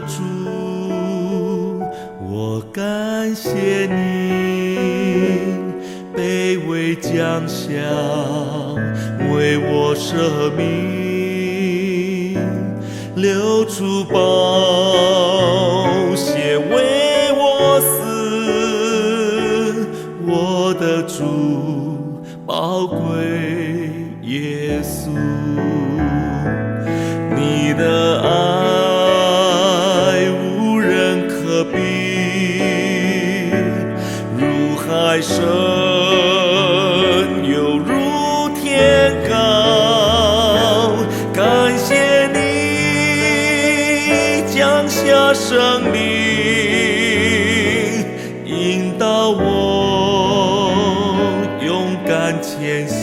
主，我感谢你卑微降下，为我舍命，流出宝血为我死。我的主，宝贵耶稣，你的爱无人可比，如海深又如天高。感谢你降下生命，引导我勇敢前行。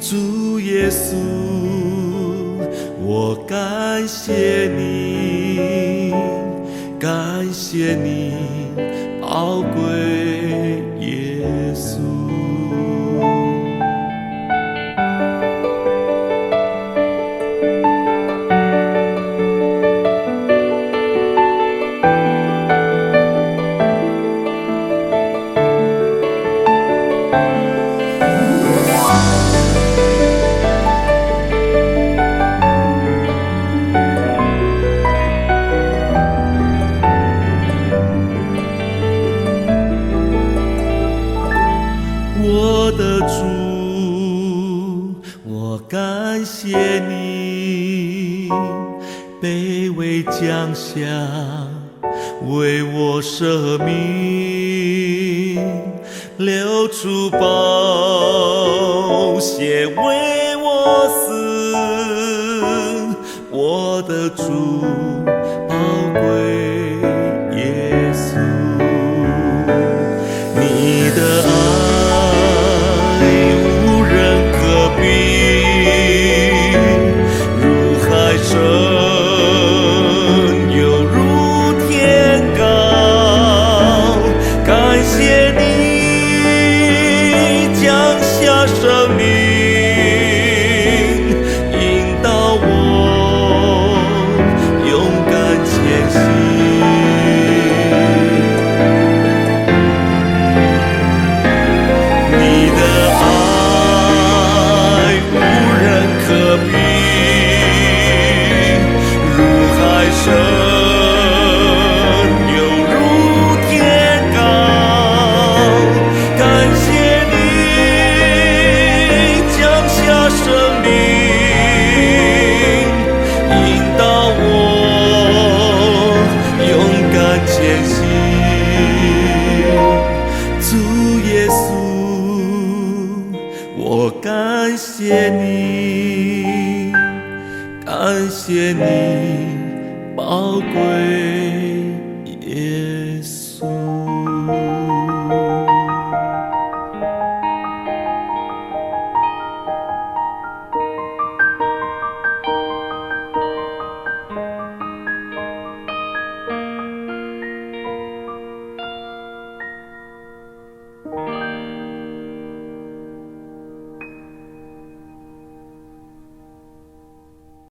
主耶稣，我感谢你，感谢你宝贵耶稣。我的主，我感谢你卑微降下，为我舍命，流出宝血为我死。我的主，宝贵耶稣，你的爱生命引导我勇敢前行。你的爱无人可比，如海深又如天高。感谢生命引导我勇敢前行。主耶稣，我感谢你，感谢你宝贵